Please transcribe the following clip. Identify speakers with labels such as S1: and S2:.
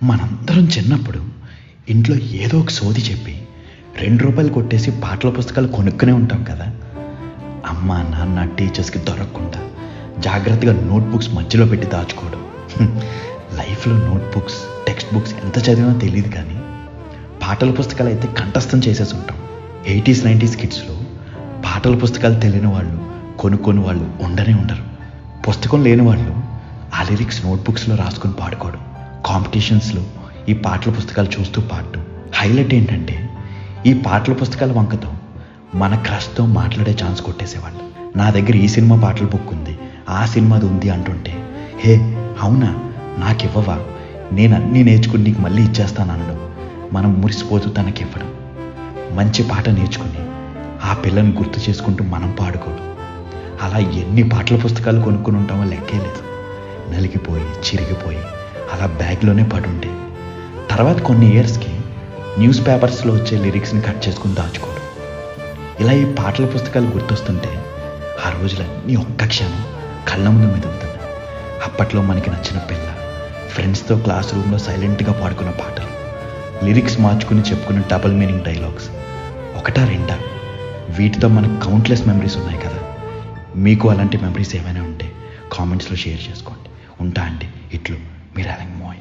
S1: మనందరం చిన్నప్పుడు ఇంట్లో ఏదో ఒక సోది చెప్పి ₹2 కొట్టేసి పాటల పుస్తకాలు కొనుక్కునే ఉంటాం కదా. అమ్మ నాన్న టీచర్స్కి దొరకకుండా జాగ్రత్తగా నోట్బుక్స్ మధ్యలో పెట్టి దాచుకోవడం. లైఫ్లో నోట్బుక్స్ టెక్స్ట్ బుక్స్ ఎంత చదివినా తెలియదు, కానీ పాటల పుస్తకాలు అయితే కంఠస్థం చేసేసి ఉంటాం. 80s 90s కిడ్స్లో పాటల పుస్తకాలు తెలియని వాళ్ళు కొనుక్కొని వాళ్ళు ఉండనే ఉండరు. పుస్తకం లేని వాళ్ళు ఆ లిరిక్స్ నోట్బుక్స్లో రాసుకొని పాడుకోవడం, కాంపిటీషన్స్లో ఈ పాటల పుస్తకాలు చూస్తూ పాడటం. హైలైట్ ఏంటంటే ఈ పాటల పుస్తకాల వంకతో మన క్రష్తో మాట్లాడే ఛాన్స్ కొట్టేసేవాళ్ళు. నా దగ్గర ఈ సినిమా పాటల బుక్ ఉంది, ఆ సినిమాది ఉంది అంటుంటే, హే అవునా నాకు ఇవ్వవా, నేను అన్నీ నేర్చుకుని నీకు మళ్ళీ ఇచ్చేస్తాను అనడం, మనం మురిసిపోతూ తనకి ఇవ్వడం. మంచి పాట నేర్చుకుని ఆ పిల్లని గుర్తు చేసుకుంటూ మనం పాడుకోవడం. అలా ఎన్ని పాటల పుస్తకాలు కొనుక్కుని ఉంటామో లెక్కే లేదు. నలిగిపోయి చిరిగిపోయి అలా బ్యాగ్లోనే పడుంటే తర్వాత కొన్ని ఇయర్స్కి న్యూస్ పేపర్స్లో వచ్చే లిరిక్స్ని కట్ చేసుకుని దాచుకోవడం. ఇలా ఈ పాటల పుస్తకాలు గుర్తొస్తుంటే ఆ రోజులన్నీ ఒక్క క్షణం కళ్ళ ముందు మెదులుతున్నాయి. అప్పట్లో మనకి నచ్చిన పిల్ల, ఫ్రెండ్స్తో క్లాస్ రూమ్లో సైలెంట్గా పాడుకున్న పాటలు, లిరిక్స్ మార్చుకుని చెప్పుకున్న డబుల్ మీనింగ్ డైలాగ్స్, ఒకటా రెండా, వీటితో మనకు కౌంట్లెస్ మెమరీస్ ఉన్నాయి కదా. మీకు అలాంటి మెమరీస్ ఏమైనా ఉంటే కామెంట్స్లో షేర్ చేసుకోండి. ఉంటా అండి, ఇట్లు మీరు అలంగ్ మోయ.